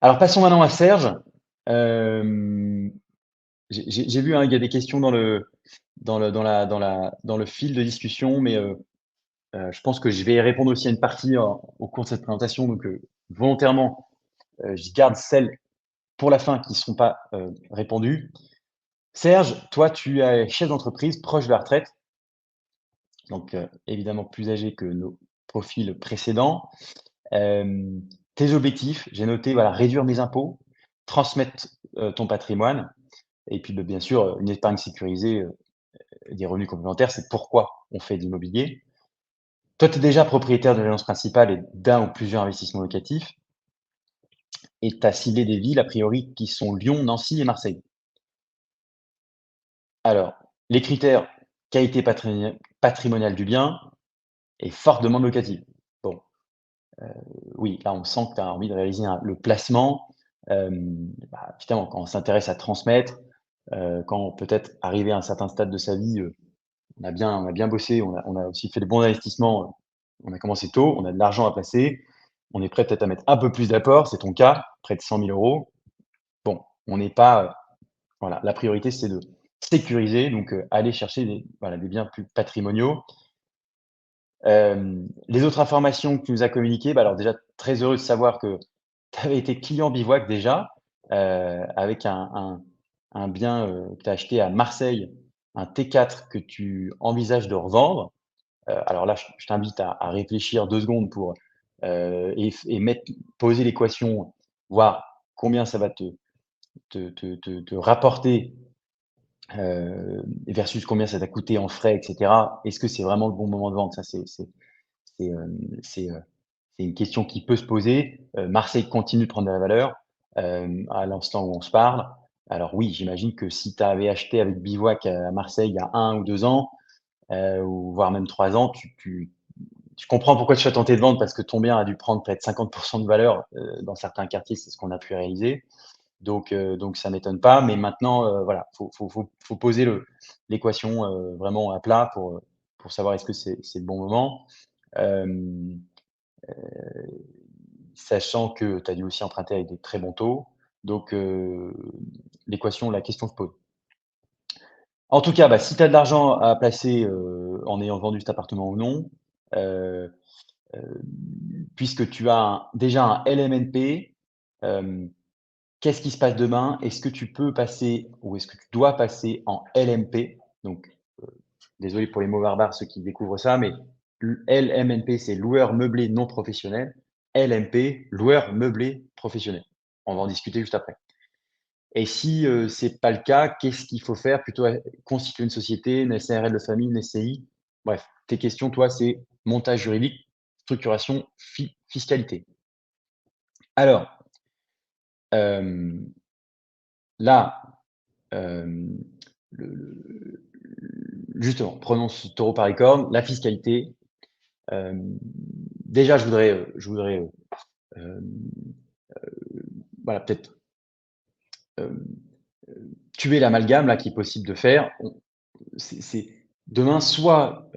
Alors passons maintenant à Serge. Hem, j'ai vu, hein, il y a des questions dans le fil de discussion, mais je pense que je vais répondre aussi à une partie au cours de cette présentation. Donc volontairement, je garde celles pour la fin qui ne seront pas répondues. Serge, toi, tu es chef d'entreprise proche de la retraite, donc évidemment plus âgé que nos profils précédents. Hem, Tes objectifs, j'ai noté, voilà, réduire mes impôts, transmettre ton patrimoine. Et puis, bah, bien sûr, une épargne sécurisée, des revenus complémentaires, c'est pourquoi on fait de l'immobilier. Toi, tu es déjà propriétaire de l'agence principale et d'un ou plusieurs investissements locatifs et tu as ciblé des villes, a priori, qui sont Lyon, Nancy et Marseille. Alors, les critères: qualité patrimoniale du bien et forte demande locative. Bon, oui, là, on sent que tu as envie de réaliser le placement. Évidemment, quand on s'intéresse à transmettre, quand peut-être arrivé à un certain stade de sa vie, on a bien bossé, on a aussi fait de bons investissements, on a commencé tôt, on a de l'argent à placer, on est prêt peut-être à mettre un peu plus d'apport, c'est ton cas, près de 100 000 €. Bon, on n'est pas, voilà, la priorité, c'est de sécuriser, donc aller chercher des biens plus patrimoniaux. Les autres informations que tu nous as communiquées, bah, alors déjà très heureux de savoir que tu avais été client Bivouac déjà, avec un bien, que tu as acheté à Marseille, un T4 que tu envisages de revendre. Alors là, je t'invite à réfléchir 2 secondes pour, et poser l'équation, voir combien ça va te rapporter, versus combien ça t'a coûté en frais et cetera. Est-ce que c'est vraiment le bon moment de vente? Ça, c'est, hem, c'est, heu, c'est une question qui peut se poser. Marseille continue de prendre de la valeur, à l'instant où on se parle. Alors oui, j'imagine que si tu avais acheté avec Bivouac à Marseille il y a 1 ou 2 ans, ou voire même 3 ans, tu comprends pourquoi tu sois tenté de vendre parce que ton bien a dû prendre peut-être 50 de valeur, dans certains quartiers, c'est ce qu'on a pu réaliser. Donc ça m'étonne pas, mais maintenant, voilà, faut poser l'équation, vraiment à plat pour savoir est-ce que c'est le bon moment. Hem, Sachant que tu as dû aussi emprunter avec des très bons taux, donc la question se pose. En tout cas, bah, si tu as de l'argent à placer, en ayant vendu cet appartement ou non, heu heu, puisque tu as déjà un LMNP, hem, qu'est-ce qui se passe demain? Est-ce que tu peux passer ou est-ce que tu dois passer en LMP? Donc, heu, désolé pour les mots barbares, ceux qui découvrent ça, mais LMNP, c'est loueur meublé non professionnel. LMP, loueur meublé professionnel. On va en discuter juste après. Et si, c'est pas le cas, qu'est-ce qu'il faut faire? Plutôt, constituer une société, une SARL de famille, une SCI? Bref, tes questions, toi, c'est montage juridique, structuration, fiscalité. Alors, hem, là, hem, le justement, prenons ce taureau par les cornes, la fiscalité. Déjà, je voudrais, hem, voilà, peut-être, hem, tuer l'amalgame là qui est possible de faire. C'est demain, soit,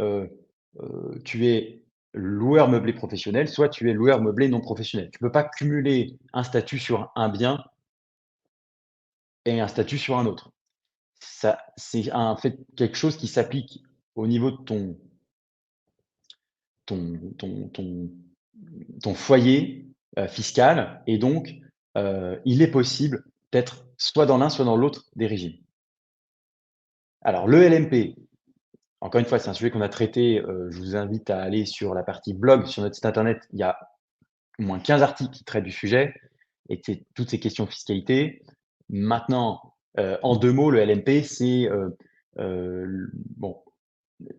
tu es loueur meublé professionnel, soit tu es loueur meublé non professionnel. Tu peux pas cumuler un statut sur un bien et un statut sur un autre. Ça, c'est un fait quelque chose qui s'applique au niveau de ton foyer, fiscal, et donc il est possible d'être soit dans l'un, soit dans l'autre des régimes. Alors le LMP, encore une fois, c'est un sujet qu'on a traité, je vous invite à aller sur la partie blog sur notre site internet. Il y a au moins 15 articles qui traitent du sujet et c'est toutes ces questions de fiscalité. Maintenant, en 2 mots, le LMP, c'est, bon,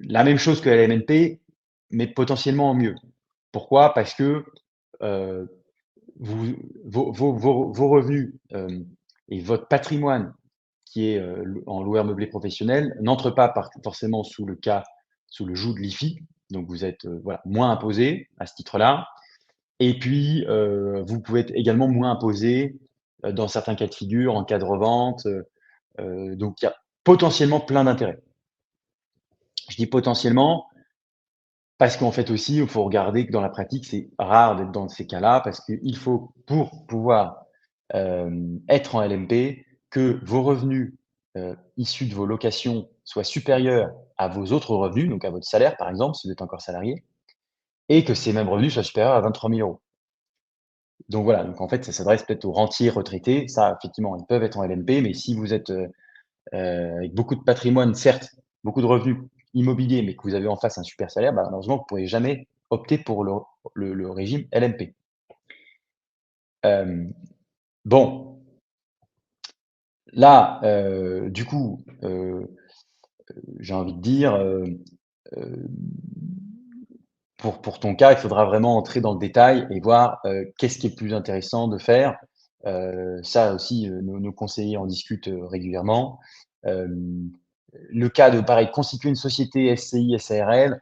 la même chose que la LMNP, mais potentiellement en mieux. Pourquoi? Parce que, heu, vous vos revenus, et votre patrimoine qui est, en loueur meublé professionnel n'entre pas forcément sous le joug de l'IFI, donc vous êtes, voilà, moins imposé à ce titre-là. Et puis, vous pouvez être également moins imposé, dans certains cas de figure, en cas de revente, donc il y a potentiellement plein d'intérêts. Je dis potentiellement parce qu'en fait aussi, il faut regarder que dans la pratique, c'est rare d'être dans ces cas-là parce qu'il faut pour pouvoir être en LMP, que vos revenus, issus de vos locations soient supérieurs à vos autres revenus, donc à votre salaire par exemple, si vous êtes encore salarié et que ces mêmes revenus soient supérieurs à 23 000 €. Donc voilà, donc en fait, ça s'adresse peut-être aux rentiers retraités. Ça, effectivement, ils peuvent être en LMP, mais si vous êtes, avec beaucoup de patrimoine, certes, beaucoup de revenus immobiliers, mais que vous avez en face un super salaire, bah, malheureusement, vous ne pourrez jamais opter pour le régime LMP. Hem, bon, là, du coup, j'ai envie de dire, heu, pour ton cas, il faudra vraiment entrer dans le détail et voir, qu'est-ce qui est le plus intéressant de faire. Ça aussi, nos conseillers en discutent, régulièrement. Hem, le cas de pareil, constituer une société SCI, SARL,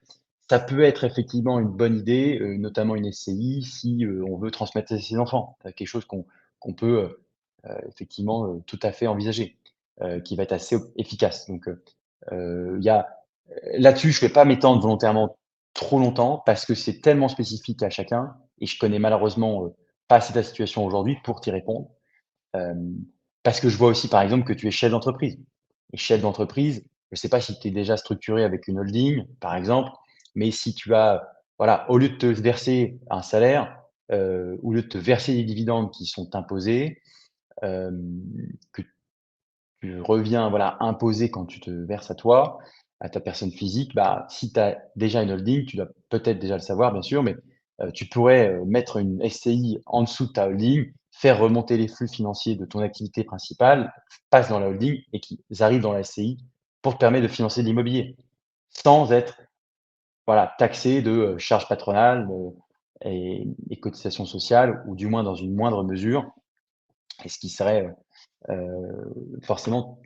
ça peut être effectivement une bonne idée, notamment une SCI si, on veut transmettre à ses enfants. Quelque chose qu'on peut, effectivement, tout à fait envisager, qui va être assez efficace. Donc, il y a là-dessus, je ne vais pas m'étendre volontairement trop longtemps parce que c'est tellement spécifique à chacun et je connais malheureusement, pas assez ta situation aujourd'hui pour t'y répondre. Hem, parce que je vois aussi, par exemple, que tu es chef d'entreprise et chef d'entreprise, je ne sais pas si tu es déjà structuré avec une holding, par exemple, mais si tu as voilà, au lieu de te verser un salaire, au lieu de te verser des dividendes qui sont imposés, hem, que tu reviens, voilà, imposé quand tu te verses à toi, à ta personne physique, bah, si tu as déjà une holding, tu dois peut-être déjà le savoir bien sûr, mais tu pourrais, mettre une SCI en dessous de ta holding, faire remonter les flux financiers de ton activité principale, passent dans la holding et qu'ils arrivent dans la SCI pour te permettre de financer de l'immobilier. Sans être, voilà, taxé de, charges patronales, et cotisations sociales ou du moins dans une moindre mesure et ce qui serait, forcément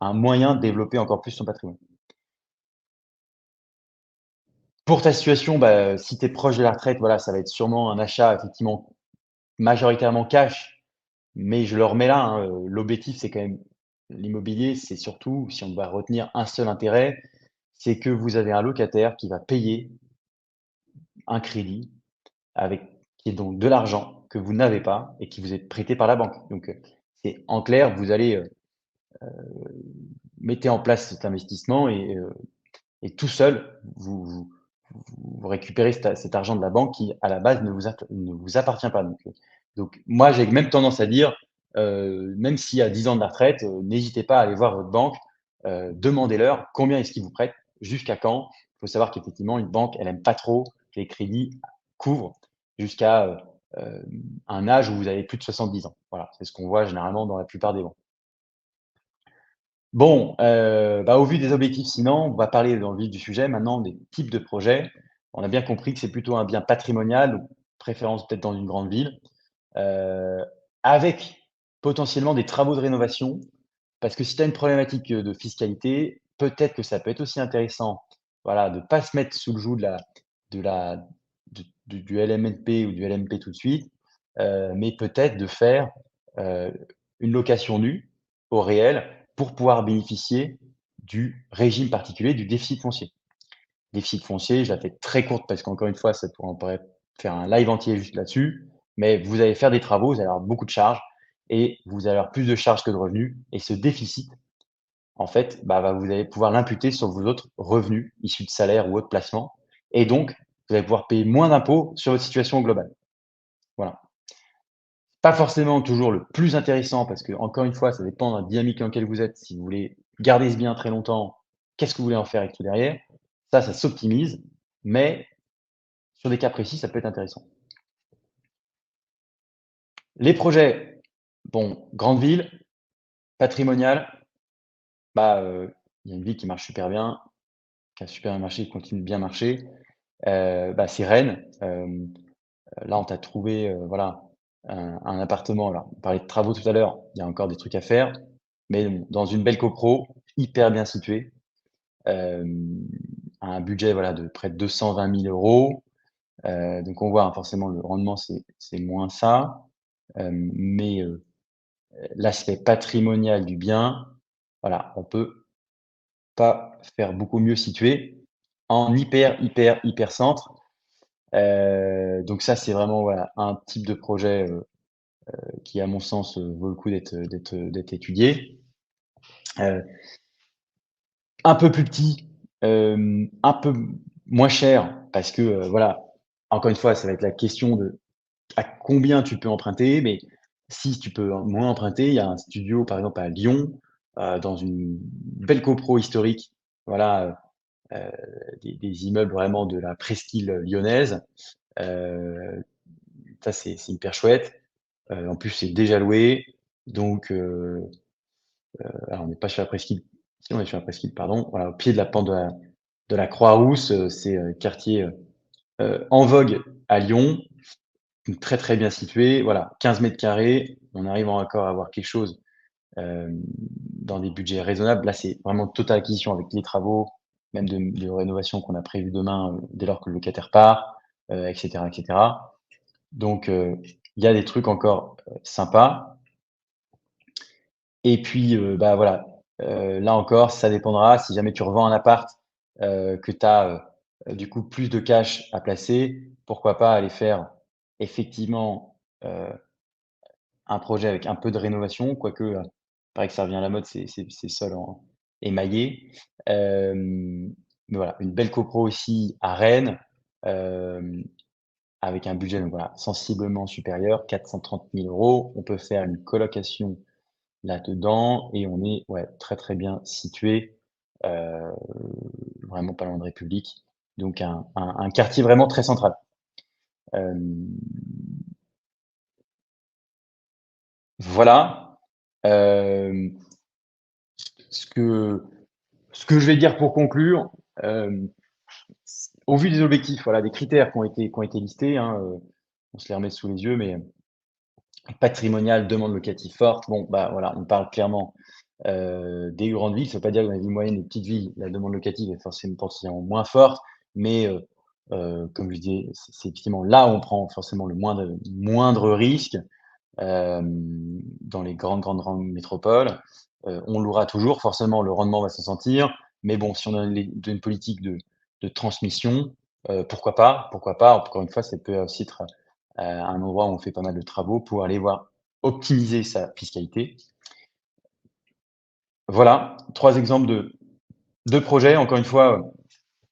un moyen de développer encore plus son patrimoine. Pour ta situation, bah, si tu es proche de la retraite, voilà, ça va être sûrement un achat effectivement majoritairement cash, mais je le remets là, hein, l'objectif c'est quand même l'immobilier, c'est surtout, si on doit retenir un seul intérêt, c'est que vous avez un locataire qui va payer un crédit avec qui est donc de l'argent que vous n'avez pas et qui vous est prêté par la banque. Donc, c'est en clair, vous allez, mettez en place cet investissement et tout seul, vous récupérez cet argent de la banque qui, à la base, ne vous appartient pas. Donc moi, j'ai même tendance à dire, même s'il y a 10 ans de la retraite, n'hésitez pas à aller voir votre banque, demandez-leur combien est-ce qu'ils vous prêtent, jusqu'à quand. Il faut savoir qu'effectivement, une banque, elle aime pas trop que les crédits couvrent jusqu'à, un âge où vous avez plus de 70 ans. Voilà, c'est ce qu'on voit généralement dans la plupart des banques. Bon, bah, au vu des objectifs sinon, on va parler dans le vif du sujet maintenant des types de projets. On a bien compris que c'est plutôt un bien patrimonial, donc préférence peut-être dans une grande ville, heu, avec potentiellement des travaux de rénovation. Parce que si tu as une problématique, de fiscalité, peut-être que ça peut être aussi intéressant, voilà, de ne pas se mettre sous le joug de la du LMNP ou du LMP tout de suite, mais peut-être de faire, heu, une location nue au réel pour pouvoir bénéficier du régime particulier du déficit foncier. Déficit foncier, je la fais très courte parce qu'encore une fois, on pourrait faire un live entier juste là-dessus, mais vous allez faire des travaux, vous allez avoir beaucoup de charges et vous allez avoir plus de charges que de revenus et ce déficit, en fait, bah, vous allez pouvoir l'imputer sur vos autres revenus issus de salaires ou autres placements et donc vous allez pouvoir payer moins d'impôts sur votre situation globale. Voilà. Pas forcément toujours le plus intéressant parce que encore une fois, ça dépend de la dynamique dans laquelle vous êtes. Si vous voulez garder ce bien très longtemps, qu'est-ce que vous voulez en faire avec tout derrière? Ça s'optimise, mais sur des cas précis, ça peut être intéressant. Les projets, bon, grande ville, patrimoniale, bah, il y a une ville qui marche super bien, qui a super bien marché, qui continue de bien marcher, bah, c'est Rennes. Là, on t'a trouvé, voilà, un appartement. Alors, on parlait de travaux tout à l'heure, il y a encore des trucs à faire, mais bon, dans une belle copro, hyper bien située, hem, à un budget, voilà, de près de 220 000 €. Donc on voit, hein, forcément le rendement, c'est moins ça, mais l'aspect patrimonial du bien, voilà, on peut pas faire beaucoup mieux situé en hyper, hyper, hyper centre. Donc ça, c'est vraiment, voilà, un type de projet, qui à mon sens, vaut le coup d'être étudié. Heu, un peu plus petit, un peu moins cher parce que, voilà, encore une fois, ça va être la question de à combien tu peux emprunter, mais si tu peux moins emprunter, il y a un studio, par exemple, à Lyon, dans une belle copro historique, voilà, des immeubles vraiment de la presqu'île lyonnaise. Heu, Ça, c'est hyper chouette. En plus, c'est déjà loué, donc alors on n'est pas sur la presqu'île, si on est sur la presqu'île, pardon, voilà, au pied de la pente de la Croix-Rousse, c'est, quartier, en vogue à Lyon. Donc très, très bien situé, voilà, 15 carrés. On arrive encore à avoir quelque chose, dans des budgets raisonnables. Là, c'est vraiment totale acquisition avec les travaux, même de rénovation qu'on a prévu demain, dès lors que le locataire part, et cetera, et cetera. Donc, il y a des trucs encore, sympas. Et puis, bah, voilà, là encore, ça dépendra. Si jamais tu revends un appart, que tu as, du coup, plus de cash à placer, pourquoi pas aller faire effectivement, un projet avec un peu de rénovation, quoique, il paraît que ça revient à la mode, ces sols en émaillés. Mais voilà, une belle copro aussi à Rennes, hem, avec un budget donc voilà, sensiblement supérieur, 430 000 €. On peut faire une colocation là-dedans et on est, ouais, très, très bien situé, heu, vraiment pas loin de République, donc un quartier vraiment très central. Hem, voilà, hem, ce que ce que je vais dire pour conclure, au vu des objectifs, voilà, des critères qui ont été listés, hein, on se les remet sous les yeux, mais patrimonial, demande locative forte, bon, bah, voilà, on parle clairement, des grandes villes. Ça veut pas dire que dans les villes moyennes et petites villes, la demande locative est forcément potentiellement moins forte, mais comme je disais, c'est effectivement là où on prend forcément le moindre risque, dans les grandes métropoles. On louera toujours, forcément le rendement va se sentir, mais bon, si on a une politique de transmission, pourquoi pas? Pourquoi pas? Encore une fois, ça peut aussi être, un endroit où on fait pas mal de travaux pour aller voir optimiser sa fiscalité. Voilà, 3 exemples de projets. Encore une fois,